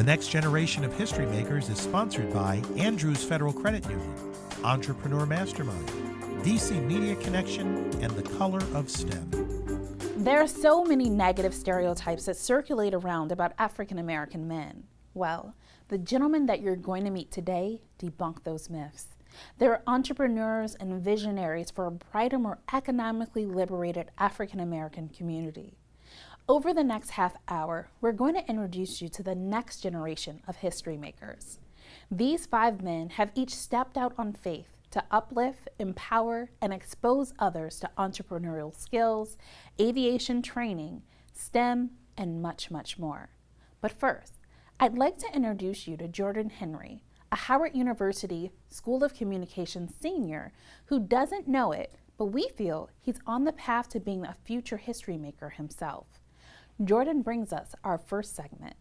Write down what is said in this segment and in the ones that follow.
The next generation of history makers is sponsored by Andrews Federal Credit Union, Entrepreneur Mastermind, DC Media Connection, and the Color of STEM. There are so many negative stereotypes that circulate around about African American men. Well, the gentlemen that you're going to meet today debunk those myths. They're entrepreneurs and visionaries for a brighter, more economically liberated African American community. Over the next half hour, we're going to introduce you to the next generation of history makers. These 5 men have each stepped out on faith to uplift, empower, and expose others to entrepreneurial skills, aviation training, STEM, and much, much more. But first, I'd like to introduce you to Jordan Henry, a Howard University School of Communication senior who doesn't know it, but we feel he's on the path to being a future history maker himself. Jordan brings us our first segment.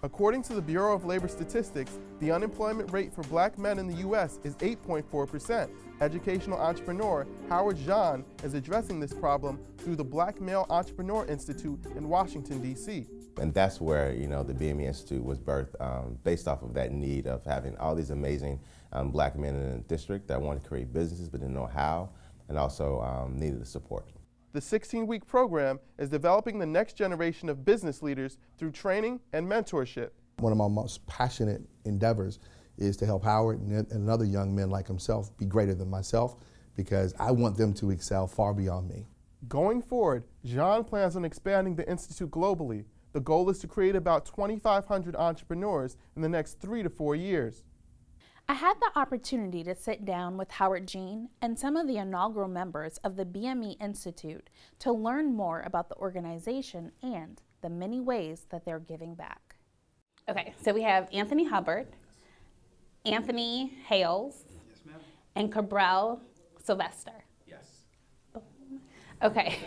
According to the Bureau of Labor Statistics, the unemployment rate for black men in the U.S. is 8.4%. Educational entrepreneur Howard John is addressing this problem through the Black Male Entrepreneur Institute in Washington, D.C. And that's where, the BME Institute was birthed, based off of that need of having all these amazing black men in the district that wanted to create businesses but didn't know how, and also needed the support. The 16-week program is developing the next generation of business leaders through training and mentorship. One of my most passionate endeavors is to help Howard and other young men like himself be greater than myself, because I want them to excel far beyond me. Going forward, Jean plans on expanding the Institute globally. The goal is to create about 2,500 entrepreneurs in the next 3 to 4 years. I had the opportunity to sit down with Howard Jean and some of the inaugural members of the BME Institute to learn more about the organization and the many ways that they're giving back. Okay, so we have Anthony Hubbard, Anthony Hales, yes, ma'am, and Cabral Sylvester. Yes. Okay.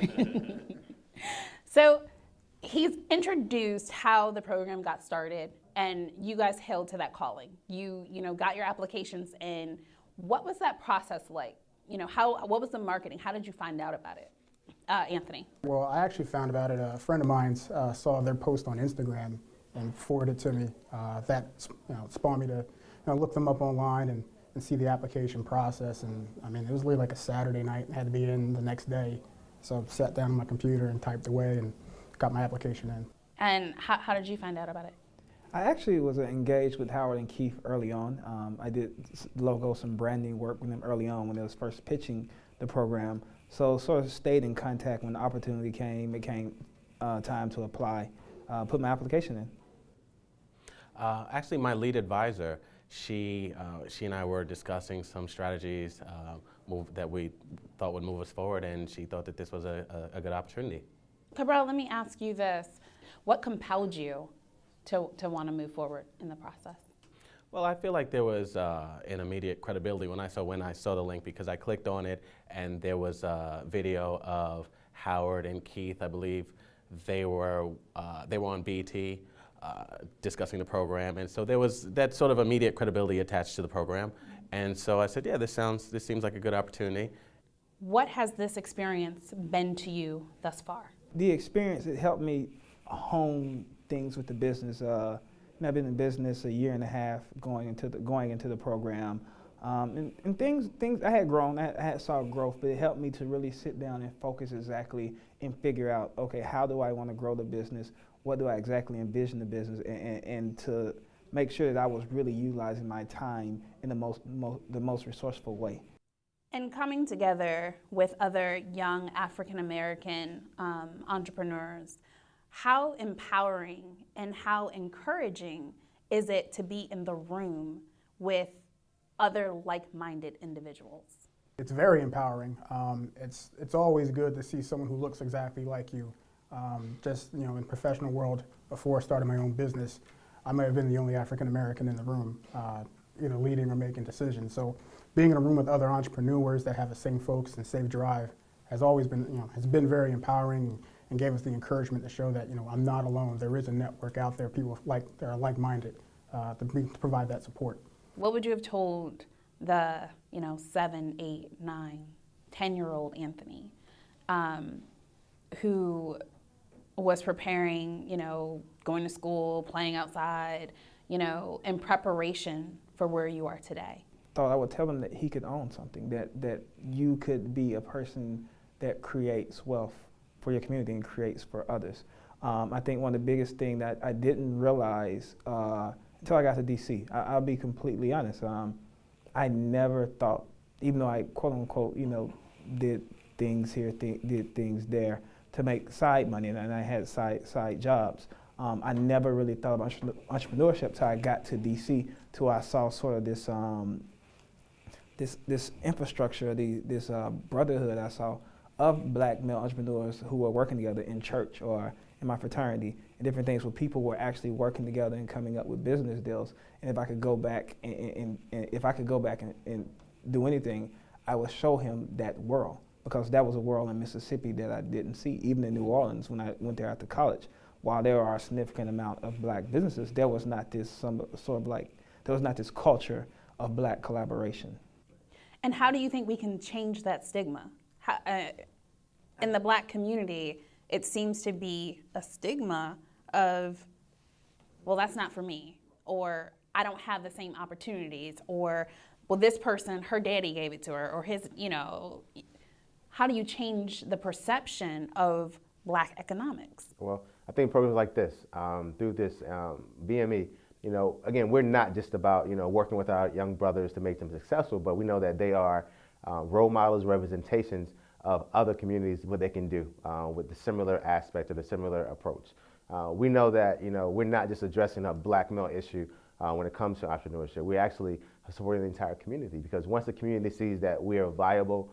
So he's introduced how the program got started, and you guys held to that calling. You got your applications in. What was that process like? What was the marketing? How did you find out about it? Anthony. Well, I actually found about it. A friend of mine saw their post on Instagram and forwarded it to me. That spawned me to look them up online and see the application process. And I mean, it was literally like a Saturday night and had to be in the next day. So I sat down on my computer and typed away and got my application in. And how did you find out about it? I actually was engaged with Howard and Keith early on. I did logos and branding work with them early on when they was first pitching the program. So sort of stayed in contact when the opportunity came. It came time to apply, put my application in. Actually, my lead advisor, she and I were discussing some strategies that we thought would move us forward, and she thought that this was a good opportunity. Cabral, let me ask you this. What compelled you to want to move forward in the process? Well, I feel like there was an immediate credibility when I saw the link, because I clicked on it and there was a video of Howard and Keith. I believe they were on BT discussing the program, and so there was that sort of immediate credibility attached to the program. And so I said, yeah, this seems like a good opportunity. What has this experience been to you thus far? The experience, it helped me hone things with the business. I've been in business a year and a half going into the program, and things I had grown, I had saw growth, but it helped me to really sit down and focus exactly and figure out, okay, how do I want to grow the business? What do I exactly envision the business, and to make sure that I was really utilizing my time in the most resourceful way. And coming together with other young African American entrepreneurs, how empowering and how encouraging is it to be in the room with other like-minded individuals? It's very empowering. It's always good to see someone who looks exactly like you. Just in the professional world, before I started my own business, I may have been the only African American in the room, either leading or making decisions. So being in a room with other entrepreneurs that have the same focus and same drive has always been, has been very empowering, and gave us the encouragement to show that, I'm not alone. There is a network out there, people that are like-minded, to provide that support. What would you have told the, 7, 8, 9, 10-year-old Anthony, who was preparing, going to school, playing outside, in preparation for where you are today? Thought I would tell him that he could own something, that you could be a person that creates wealth for your community and creates for others. I think one of the biggest things that I didn't realize until I got to DC, I'll be completely honest, I never thought, even though I quote unquote, did things here, did things there to make side money, and I had side jobs. I never really thought about entrepreneurship till I got to DC, till I saw sort of this this infrastructure, this brotherhood I saw of black male entrepreneurs who were working together in church or in my fraternity and different things where people were actually working together and coming up with business deals. And if I could go back and do anything, I would show him that world, because that was a world in Mississippi that I didn't see. Even in New Orleans, when I went there after college, while there are a significant amount of black businesses, there was not this there was not this culture of black collaboration. And how do you think we can change that stigma? In the black community, it seems to be a stigma of, well, that's not for me, or I don't have the same opportunities, or, well, this person, her daddy gave it to her, or his, how do you change the perception of black economics? Well, I think programs like this, through this BME, again, we're not just about, working with our young brothers to make them successful, but we know that they are role models, representations of other communities, what they can do with the similar aspect or the similar approach. We know that, we're not just addressing a black male issue when it comes to entrepreneurship. We're actually supporting the entire community, because once the community sees that we are viable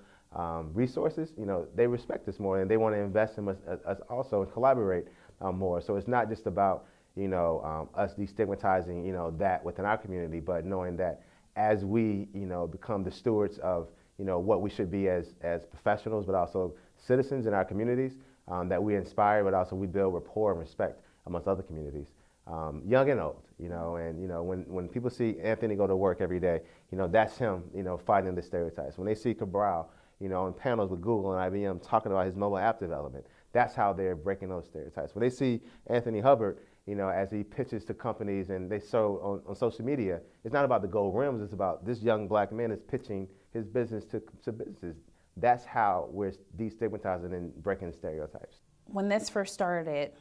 resources, they respect us more and they want to invest in us also and collaborate more. So it's not just about, us destigmatizing, that within our community, but knowing that as we, become the stewards of, what we should be as professionals, but also citizens in our communities, that we inspire, but also we build rapport and respect amongst other communities, young and old, and, when people see Anthony go to work every day, that's him, fighting the stereotypes. When they see Cabral, in panels with Google and IBM talking about his mobile app development, that's how they're breaking those stereotypes. When they see Anthony Hubbard, as he pitches to companies and they show on social media, it's not about the gold rims, it's about this young black man is pitching his business to businesses. That's how we're destigmatizing and breaking stereotypes. When this first started,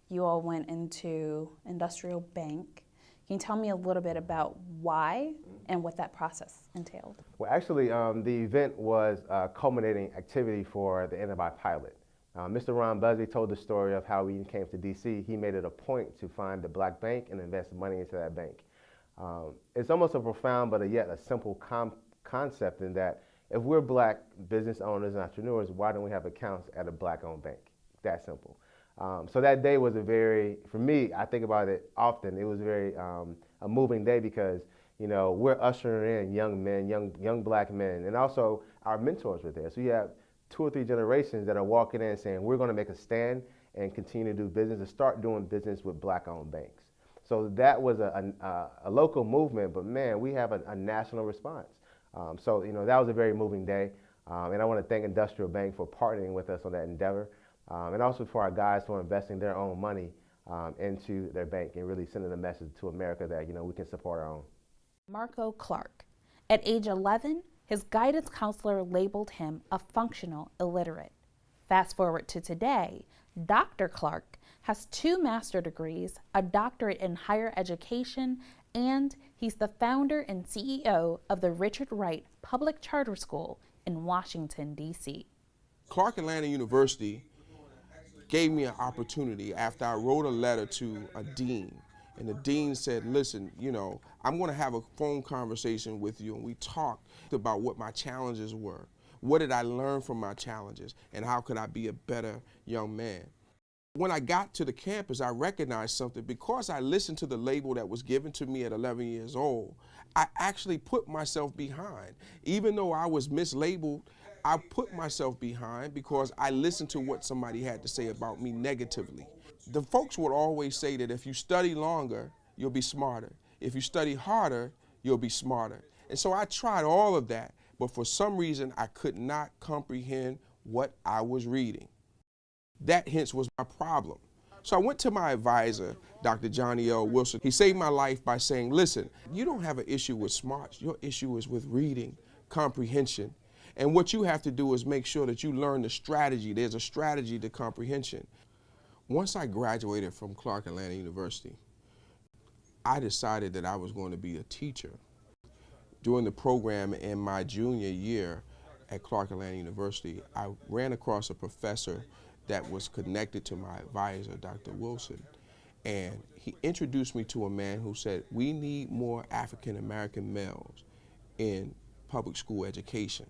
you all went into industrial bank. Can you tell me a little bit about why and what that process entailed? Well, actually, the event was a culminating activity for the NFI pilot. Mr. Ron Buzzy told the story of how he came to DC. He made it a point to find the black bank and invest money into that bank. It's almost a profound but yet a simple concept in that if we're black business owners and entrepreneurs, why don't we have accounts at a black-owned bank? That simple. So that day was for me, I think about it often, it was a moving day because, we're ushering in young men, young black men, and also our mentors were there. So you have 2 or 3 generations that are walking in saying, we're going to make a stand and continue to do business and start doing business with black-owned banks. So that was a local movement, but man, we have a national response. So that was a very moving day. And I want to thank Industrial Bank for partnering with us on that endeavor. And also for our guys for investing their own money into their bank and really sending a message to America that, we can support our own. Marco Clark. At age 11, his guidance counselor labeled him a functional illiterate. Fast forward to today, Dr. Clark has 2 master's degrees, a doctorate in higher education, and he's the founder and CEO of the Richard Wright Public Charter School in Washington, D.C. Clark Atlanta University gave me an opportunity after I wrote a letter to a dean. And the dean said, listen, I'm going to have a phone conversation with you. And we talked about what my challenges were. What did I learn from my challenges? And how could I be a better young man? When I got to the campus, I recognized something. Because I listened to the label that was given to me at 11 years old, I actually put myself behind. Even though I was mislabeled, I put myself behind because I listened to what somebody had to say about me negatively. The folks would always say that if you study longer, you'll be smarter. If you study harder, you'll be smarter. And so I tried all of that, but for some reason I could not comprehend what I was reading. That hence was my problem. So I went to my advisor, Dr. Johnny L. Wilson. He saved my life by saying, listen, you don't have an issue with smarts. Your issue is with reading, comprehension. And what you have to do is make sure that you learn the strategy. There's a strategy to comprehension. Once I graduated from Clark Atlanta University, I decided that I was going to be a teacher. During the program in my junior year at Clark Atlanta University, I ran across a professor that was connected to my advisor, Dr. Wilson. And he introduced me to a man who said, we need more African American males in public school education.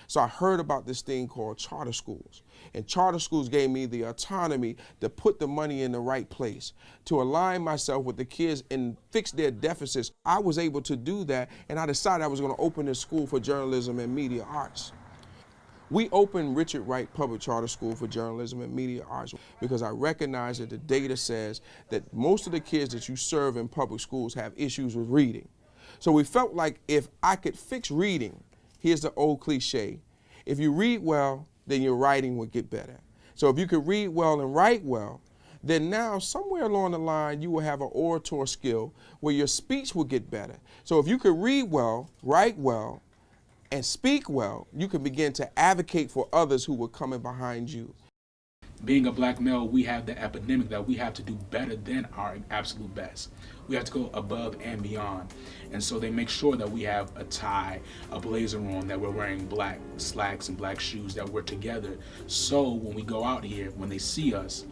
So I heard about this thing called charter schools. And charter schools gave me the autonomy to put the money in the right place, to align myself with the kids and fix their deficits. I was able to do that, and I decided I was going to open a school for journalism and media arts. We opened Richard Wright Public Charter School for Journalism and Media Arts because I recognize that the data says that most of the kids that you serve in public schools have issues with reading. So we felt like if I could fix reading, here's the old cliche, if you read well, then your writing would get better. So if you could read well and write well, then now somewhere along the line you will have an orator skill where your speech will get better. So if you could read well, write well, and speak well, you can begin to advocate for others who were coming behind you. Being a black male, we have the epidemic that we have to do better than our absolute best. We have to go above and beyond. And so they make sure that we have a tie, a blazer on, that we're wearing black slacks and black shoes, that we're together. So when we go out here, when they see us,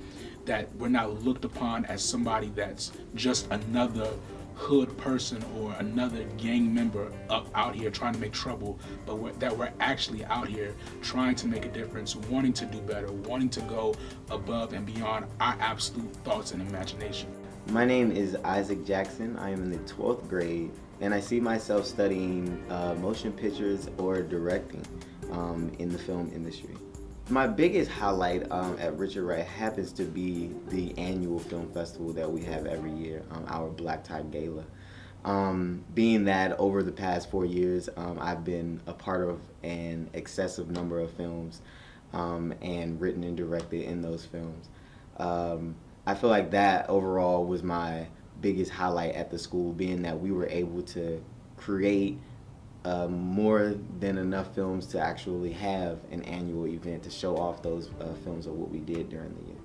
that we're not looked upon as somebody that's just another hood person or another gang member out here trying to make trouble, but that we're actually out here trying to make a difference, wanting to do better, wanting to go above and beyond our absolute thoughts and imagination. My name is Isaac Jackson. I am in the 12th grade, and I see myself studying motion pictures or directing in the film industry. My biggest highlight at Richard Wright happens to be the annual film festival that we have every year, our Black Tie Gala. Being that over the past 4 years, I've been a part of an excessive number of films and written and directed in those films. I feel like that overall was my biggest highlight at the school, being that we were able to create more than enough films to actually have an annual event to show off those films of what we did during the year.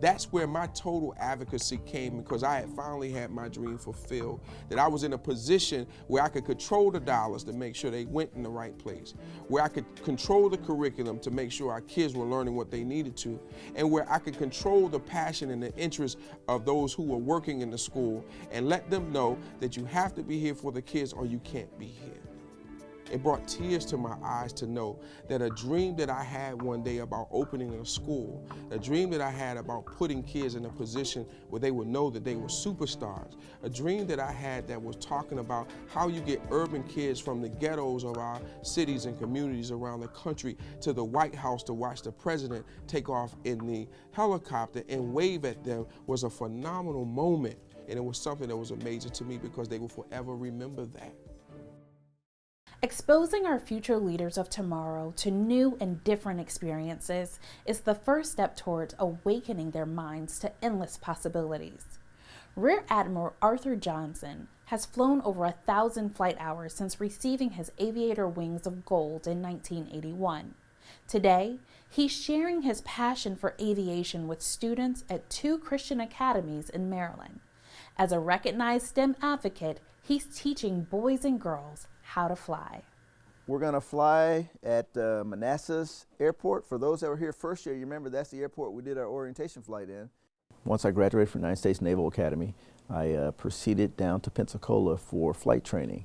That's where my total advocacy came, because I had finally had my dream fulfilled, that I was in a position where I could control the dollars to make sure they went in the right place, where I could control the curriculum to make sure our kids were learning what they needed to, and where I could control the passion and the interest of those who were working in the school and let them know that you have to be here for the kids or you can't be here. It brought tears to my eyes to know that a dream that I had one day about opening a school, a dream that I had about putting kids in a position where they would know that they were superstars, a dream that I had that was talking about how you get urban kids from the ghettos of our cities and communities around the country to the White House to watch the president take off in the helicopter and wave at them, was a phenomenal moment. And it was something that was amazing to me because they will forever remember that. Exposing our future leaders of tomorrow to new and different experiences is the first step towards awakening their minds to endless possibilities. Rear Admiral Arthur Johnson has flown over 1,000 flight hours since receiving his aviator wings of gold in 1981. Today, he's sharing his passion for aviation with students at 2 Christian academies in Maryland. As a recognized STEM advocate, he's teaching boys and girls how to fly. We're going to fly at Manassas Airport. For those that were here first year, you remember that's the airport we did our orientation flight in. Once I graduated from the United States Naval Academy, I proceeded down to Pensacola for flight training.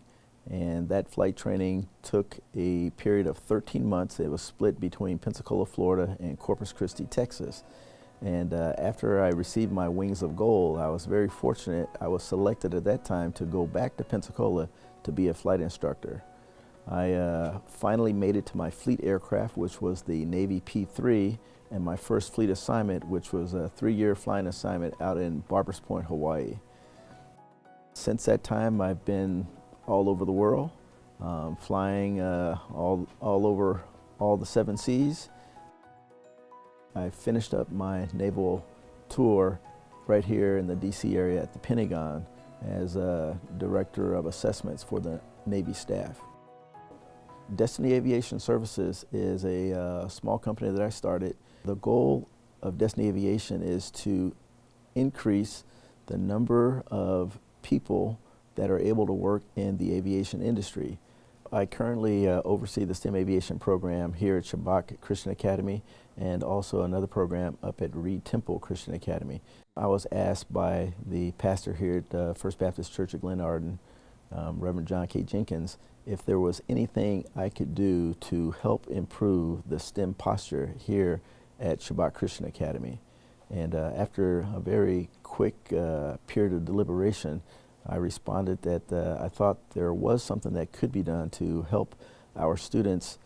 And that flight training took a period of 13 months. It was split between Pensacola, Florida and Corpus Christi, Texas. And after I received my wings of gold, I was very fortunate. I was selected at that time to go back to Pensacola to be a flight instructor. I finally made it to my fleet aircraft, which was the Navy P-3, and my first fleet assignment, which was a 3-year flying assignment out in Barbers Point, Hawaii. Since that time, I've been all over the world, flying all over all the 7 seas. I finished up my naval tour right here in the DC area at the Pentagon as a director of assessments for the Navy staff. Destiny Aviation Services is a small company that I started. The goal of Destiny Aviation is to increase the number of people that are able to work in the aviation industry. I currently oversee the STEM aviation program here at Shabbat Christian Academy and also another program up at Reed Temple Christian Academy. I was asked by the pastor here at First Baptist Church of Glen Arden, Reverend John K. Jenkins, if there was anything I could do to help improve the STEM posture here at Shabbat Christian Academy. And after a very quick period of deliberation, I responded that I thought there was something that could be done to help our students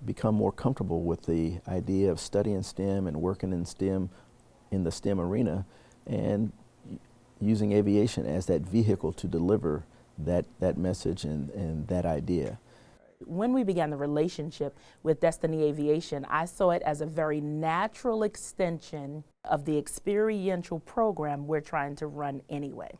become more comfortable with the idea of studying STEM and working in STEM, in the STEM arena, and using aviation as that vehicle to deliver that message and that idea. When we began the relationship with Destiny Aviation, I saw it as a very natural extension of the experiential program we're trying to run anyway.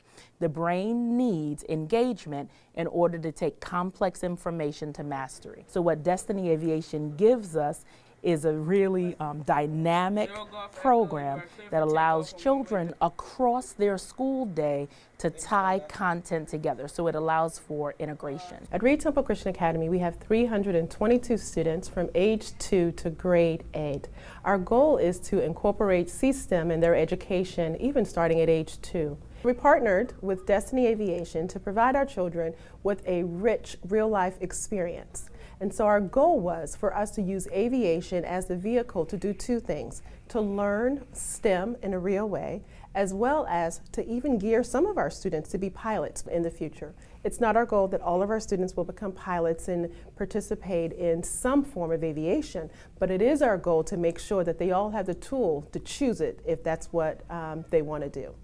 The brain needs engagement in order to take complex information to mastery. So what Destiny Aviation gives us is a really dynamic program that allows children across their school day to tie content together. So it allows for integration. At Reed Temple Christian Academy, we have 322 students from age 2 to grade 8. Our goal is to incorporate C-STEM in their education, even starting at age 2. We partnered with Destiny Aviation to provide our children with a rich real-life experience. And so our goal was for us to use aviation as the vehicle to do two things: to learn STEM in a real way, as well as to even gear some of our students to be pilots in the future. It's not our goal that all of our students will become pilots and participate in some form of aviation, but it is our goal to make sure that they all have the tool to choose it if that's what they want to do.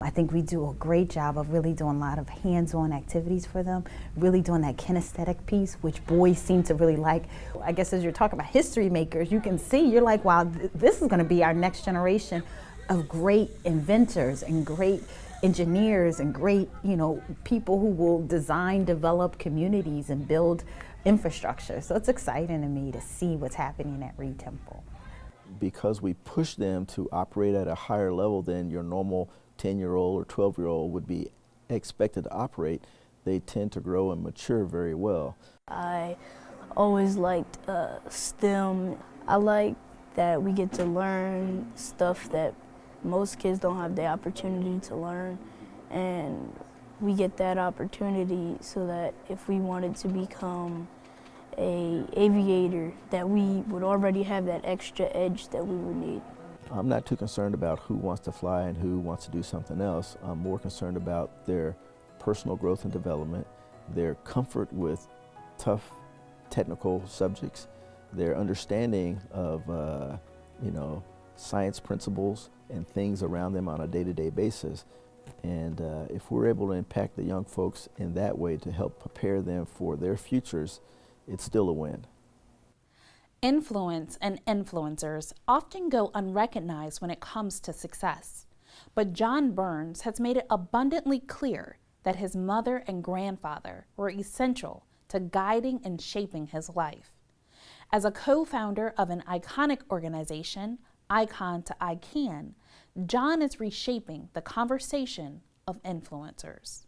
I think we do a great job of really doing a lot of hands-on activities for them, really doing that kinesthetic piece, which boys seem to really like. I guess as you're talking about history makers, you can see, you're like, wow, this is going to be our next generation of great inventors and great engineers and great, people who will design, develop communities and build infrastructure. So it's exciting to me to see what's happening at Reed Temple. Because we push them to operate at a higher level than your normal 10-year-old or 12-year-old would be expected to operate, they tend to grow and mature very well. I always liked STEM. I like that we get to learn stuff that most kids don't have the opportunity to learn, and we get that opportunity so that if we wanted to become an aviator, that we would already have that extra edge that we would need. I'm not too concerned about who wants to fly and who wants to do something else. I'm more concerned about their personal growth and development, their comfort with tough technical subjects, their understanding of science principles and things around them on a day-to-day basis. And if we're able to impact the young folks in that way to help prepare them for their futures, it's still a win. Influence and influencers often go unrecognized when it comes to success. But John Burns has made it abundantly clear that his mother and grandfather were essential to guiding and shaping his life. As a co-founder of an iconic organization, Icon to I Can, John is reshaping the conversation of influencers.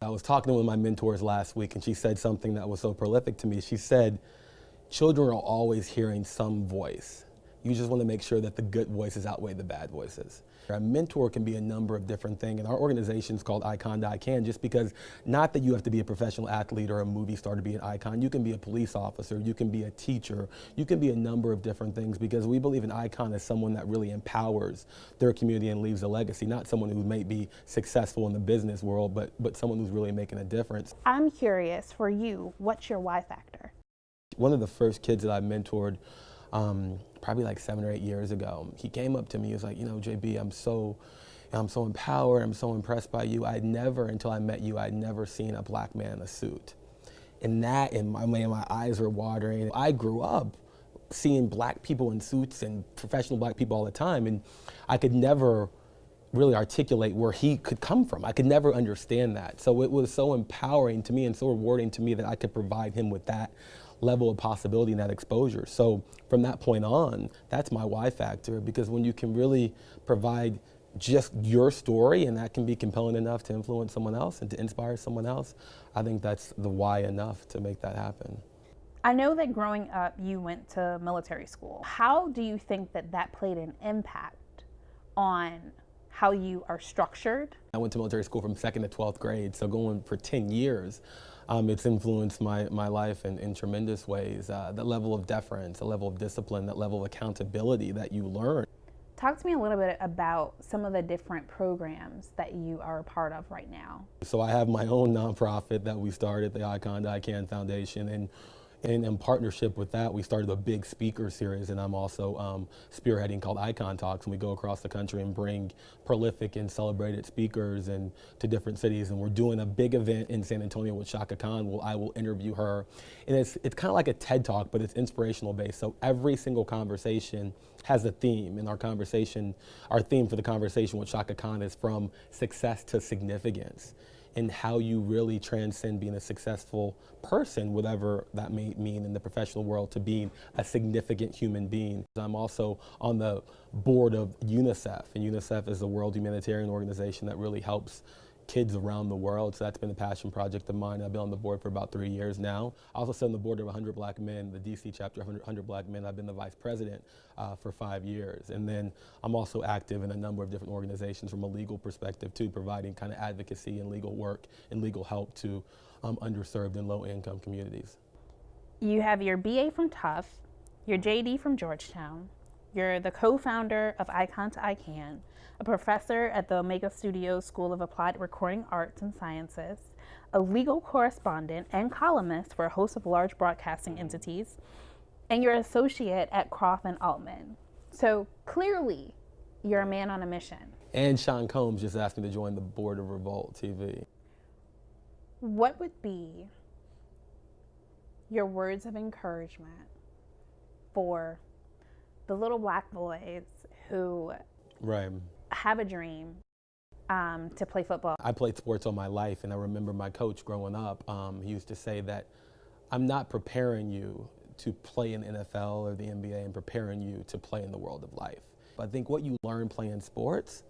I was talking to one of my mentors last week, and she said something that was so prolific to me. She said, children are always hearing some voice. You just want to make sure that the good voices outweigh the bad voices. A mentor can be a number of different things, and our organization is called Icon to I Can, just because not that you have to be a professional athlete or a movie star to be an icon. You can be a police officer, you can be a teacher, you can be a number of different things, because we believe an icon is someone that really empowers their community and leaves a legacy, not someone who may be successful in the business world, but someone who's really making a difference. I'm curious, for you, what's your why factor? One of the first kids that I mentored, probably like 7 or 8 years ago, he came up to me, he was like, JB, I'm so empowered, I'm so impressed by you. Until I met you, I'd never seen a black man in a suit. And my eyes were watering. I grew up seeing black people in suits and professional black people all the time, and I could never really articulate where he could come from. I could never understand that. So it was so empowering to me and so rewarding to me that I could provide him with that level of possibility and that exposure. So from that point on, that's my why factor, because when you can really provide just your story and that can be compelling enough to influence someone else and to inspire someone else, I think that's the why enough to make that happen. I know that growing up you went to military school. How do you think that that played an impact on how you are structured? I went to military school from 2nd to 12th grade, so going for 10 years, it's influenced my life in tremendous ways. The level of deference, the level of discipline, that level of accountability that you learn. Talk to me a little bit about some of the different programs that you are a part of right now. So I have my own nonprofit that we started, the Icon to ICANN Foundation, and in partnership with that, we started a big speaker series, and I'm also spearheading called Icon Talks, and we go across the country and bring prolific and celebrated speakers and to different cities, and we're doing a big event in San Antonio with Shaka Khan. I will interview her, and it's kind of like a TED Talk, but it's inspirational based. So every single conversation has a theme, and our theme for the conversation with Shaka Khan is from success to significance, and how you really transcend being a successful person, whatever that may mean in the professional world, to being a significant human being. I'm also on the board of UNICEF, and UNICEF is a world humanitarian organization that really helps kids around the world. So that's been a passion project of mine. I've been on the board for about 3 years now. I also sit on the board of 100 Black Men, the DC chapter of 100 Black Men. I've been the vice president for 5 years. And then I'm also active in a number of different organizations from a legal perspective too, providing kind of advocacy and legal work and legal help to underserved and low-income communities. You have your BA from Tufts, your JD from Georgetown. You're the co-founder of Icon to ICANN, a professor at the Omega Studios School of Applied Recording Arts and Sciences, a legal correspondent and columnist for a host of large broadcasting entities, and you're an associate at Croft and Altman. So clearly, you're a man on a mission. And Sean Combs just asked me to join the board of Revolt TV. What would be your words of encouragement for the little Black boys who have a dream to play football? I played sports all my life, and I remember my coach growing up, he used to say that I'm not preparing you to play in the NFL or the NBA, and preparing you to play in the world of life. I think what you learn playing sports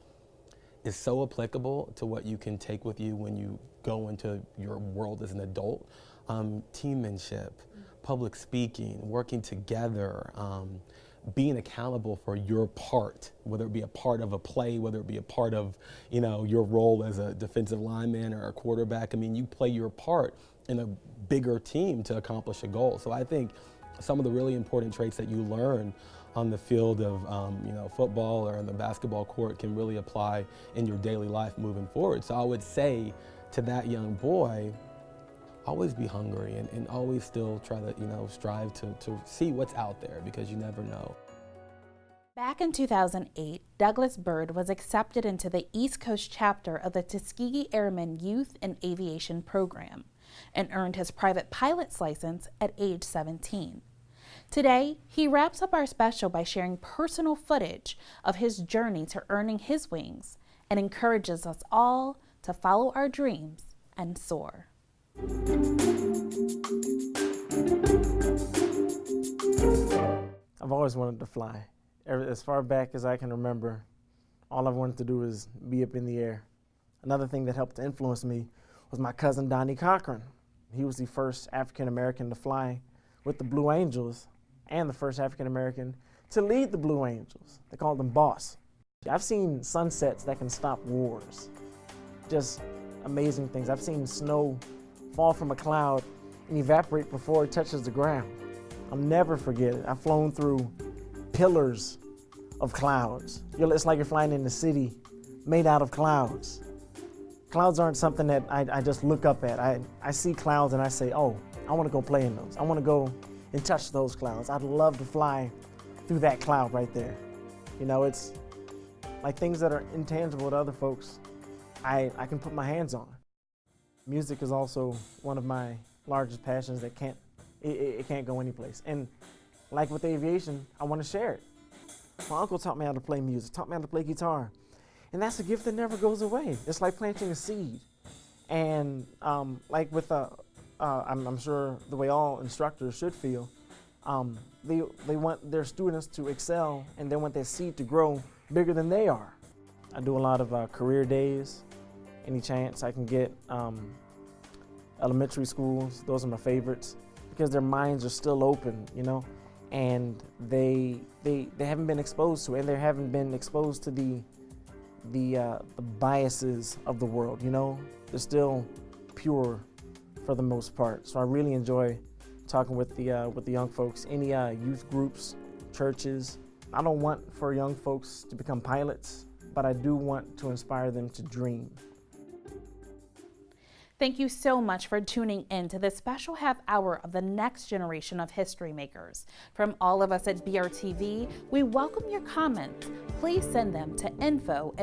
is so applicable to what you can take with you when you go into your world as an adult. Teammanship, public speaking, working together, being accountable for your part, whether it be a part of a play, whether it be a part of, your role as a defensive lineman or a quarterback. I mean, you play your part in a bigger team to accomplish a goal. So I think some of the really important traits that you learn on the field of football or on the basketball court can really apply in your daily life moving forward. So I would say to that young boy, always be hungry and always still try to strive to see what's out there, because you never know. Back in 2008, Douglas Byrd was accepted into the East Coast chapter of the Tuskegee Airmen Youth and Aviation Program and earned his private pilot's license at age 17. Today, he wraps up our special by sharing personal footage of his journey to earning his wings and encourages us all to follow our dreams and soar. I've always wanted to fly. As far back as I can remember, all I've wanted to do is be up in the air. Another thing that helped to influence me was my cousin Donnie Cochran. He was the first African American to fly with the Blue Angels and the first African American to lead the Blue Angels. They called him Boss. I've seen sunsets that can stop wars. Just amazing things. I've seen snow fall from a cloud and evaporate before it touches the ground. I'll never forget it. I've flown through pillars of clouds. It's like you're flying in the city made out of clouds. Clouds aren't something that I just look up at. I see clouds and I say, oh, I want to go play in those. I want to go and touch those clouds. I'd love to fly through that cloud right there. It's like things that are intangible to other folks, I can put my hands on. Music is also one of my largest passions that can't go anyplace. And Like with aviation, I want to share it. My uncle taught me how to play music, taught me how to play guitar. And that's a gift that never goes away. It's like planting a seed. And like with, I'm sure the way all instructors should feel, they want their students to excel, and they want that seed to grow bigger than they are. I do a lot of career days. Any chance I can get. Elementary schools, those are my favorites because their minds are still open, you know, and they haven't been exposed to it, and they haven't been exposed to the biases of the world, you know. They're still pure for the most part. So I really enjoy talking with the young folks, any youth groups, churches. I don't want for young folks to become pilots, but I do want to inspire them to dream. Thank you so much for tuning in to this special half hour of the next generation of history makers. From all of us at BRTV, we welcome your comments. Please send them to info@brtv.biz.